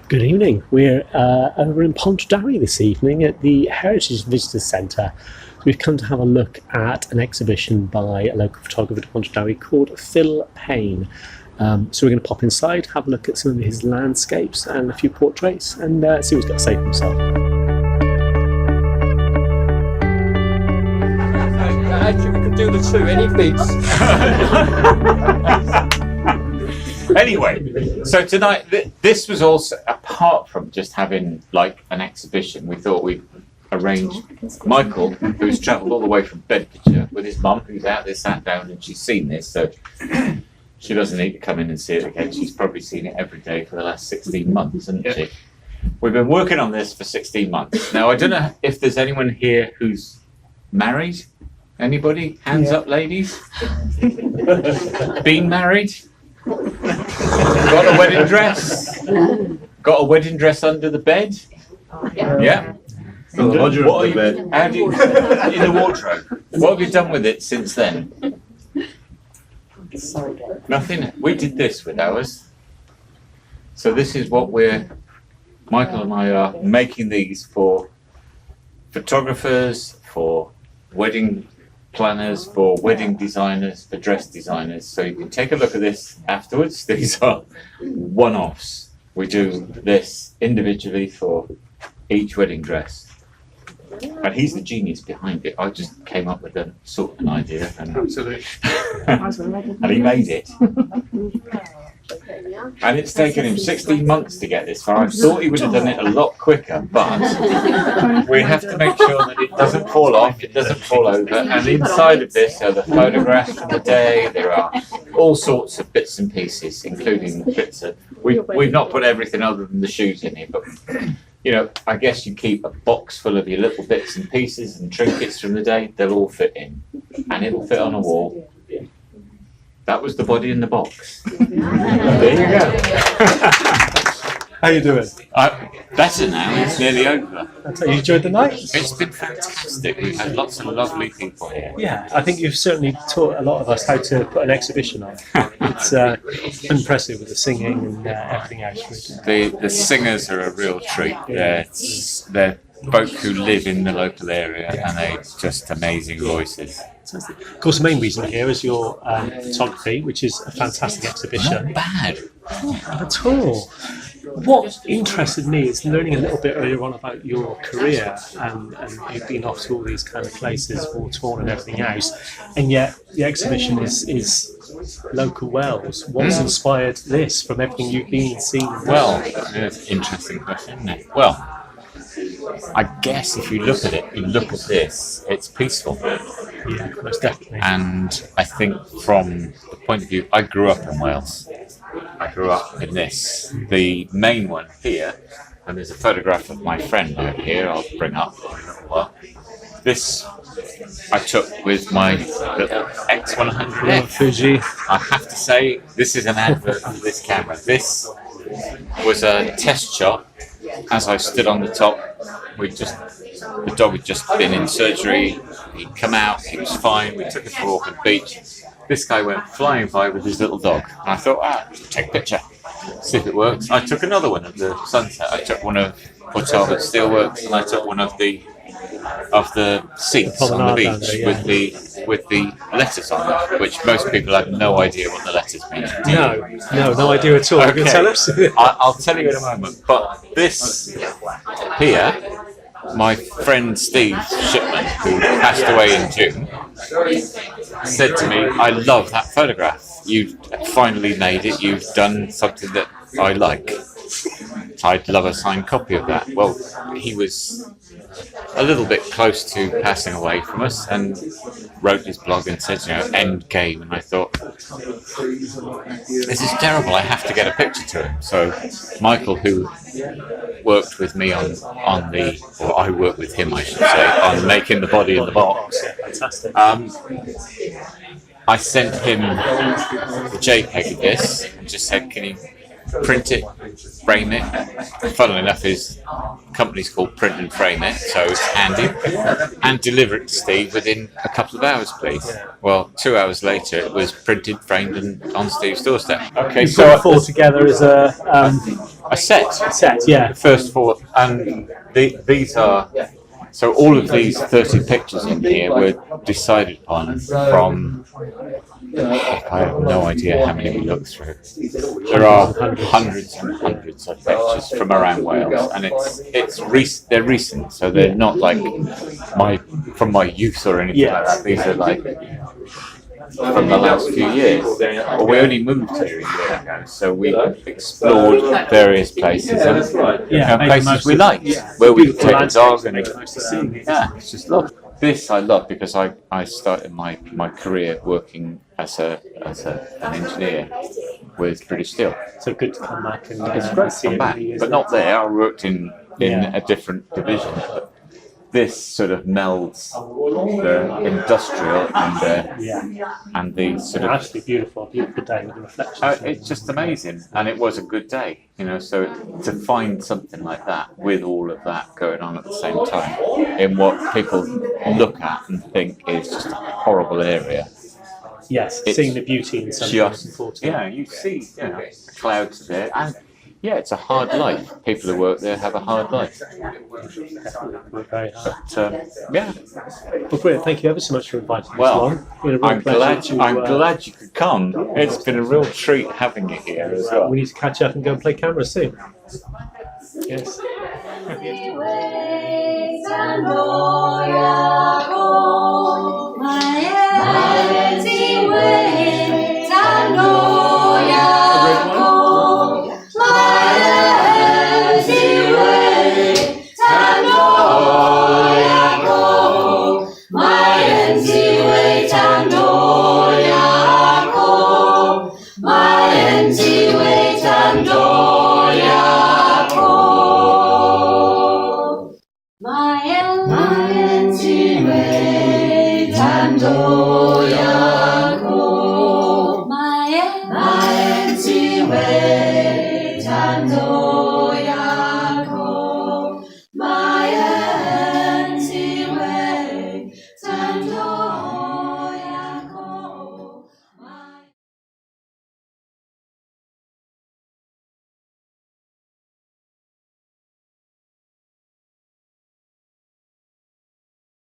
Good evening. We're over in Pontardawe this evening at the Heritage Visitors Centre. We've come to have a look at an exhibition by a local photographer to Pontardawe called Phil Paine. So we're going to pop inside, have a look at some of his landscapes and a few portraits, and see what he's got to say for himself. Actually, we could do the two. Any beats? Anyway, so tonight, this was also, apart from just having like an exhibition, we thought we'd arrange Michael, who's travelled all the way from Bedfordshire with his mum, who's out there sat down and she's seen this, so she doesn't need to come in and see it again. She's probably seen it every day for the last 16 months, hasn't she? We've been working on this for 16 months. Now, I don't know if there's anyone here who's married. Anybody? Hands up, ladies. Been married? Got a wedding dress? Got a wedding dress under the bed? Yeah. So the lodger under the bed. How do you, in the wardrobe? What have you done with it since then? Nothing. We did this with ours. So this is what Michael and I are making these for photographers, for wedding planners, for wedding designers, for dress designers. So you can take a look at this afterwards. These are one-offs. We do this individually for each wedding dress. And he's the genius behind it. I just came up with a sort of an idea, and absolutely, and he made it. And it's taken him 16 months to get this far. I thought he would have done it a lot quicker, but we have to make sure that it doesn't fall off, it doesn't fall over. And inside of this are the photographs from the day. There are all sorts of bits and pieces, including the bits that we've not put everything other than the shoes in here, but you know, I guess you keep a box full of your little bits and pieces and trinkets from the day, they'll all fit in, and it'll fit on a wall. That was the body in the box. There you go. How you doing? Better now, it's nearly over. You enjoyed the night? It's been fantastic. We've had lots of lovely people here. Yeah, I think you've certainly taught a lot of us how to put an exhibition on. It's impressive with the singing and everything else. The singers are a real treat. They're folk who live in the local area, and they're just amazing voices. Of course, the main reason here is your photography, which is a fantastic exhibition. Not bad. Not at all. What interested me is learning a little bit earlier on about your career, and you've been off to all these kind of places, war torn and everything else, and yet the exhibition is local Wales. What's inspired this from everything you've been seeing? Well, that's an interesting question, isn't it? Well, I guess if you look at it, you look at this, it's peaceful. Yeah, most definitely. And I think from the point of view, I grew up in Wales. I grew up in this. The main one here, and there's a photograph of my friend over here, I'll bring up in a little while. This I took with my little X100 Fuji. I have to say, this is an advert for this camera. This was a test shot as I stood on the top. The dog had just been in surgery. He'd come out, he was fine. We took him for a walk on the beach. This guy went flying by with his little dog. And I thought, take a picture, see if it works. I took another one at the sunset. I took one of Ottawa Steelworks, and I took one of the seats on the beach with the letters on them, which most people have no idea what the letters mean. No idea at all. Okay. You can tell us? I'll tell you in a moment. But this here, my friend Steve Shipman, who passed away in June, said to me, I love that photograph. You've finally made it. You've done something that I like. I'd love a signed copy of that. Well, he was a little bit close to passing away from us and wrote his blog and said, end game. And I thought, this is terrible. I have to get a picture to him. So Michael, who worked with me or I worked with him, I should say, on making the body in the box. Fantastic. I sent him the JPEG of this and just said, can you print it, frame it? Funnily enough, his company's called Print and Frame It, so it's handy. And deliver it to Steve within a couple of hours, please. Well, 2 hours later, it was printed, framed, and on Steve's doorstep. Okay, so put it all together as a A set. set, yeah. First four, and these are. So all of these 30 pictures in here were decided upon from. Heck, I have no idea how many we looked through. There are hundreds and hundreds of pictures from around Wales, and they're recent, so they're not like from my youth or anything like that. These are like from the last few years. Well, we only moved here a year ago, so we explored various places and places we liked, where we could take the dog and it's just lovely. This I love because I started my career working as an engineer with British Steel. So good to come back and It's great to come back, but not there. I worked in a different division. But this sort of melds the industrial and the sort of actually beautiful day with the reflections. it's just amazing, and it was a good day, So to find something like that with all of that going on at the same time in what people look at and think is just a horrible area. Yes, It's seeing the beauty in something important. Yeah, you see, the clouds there, and it's a hard life. People who work there have a hard life. We're very hard. But Well, brilliant. Thank you ever so much for inviting us Well, along. It's been a real I'm pleasure glad you could come. It's been a real treat having you here as well. We need to catch up and go and play camera soon. Yes. My NCW Tandoya.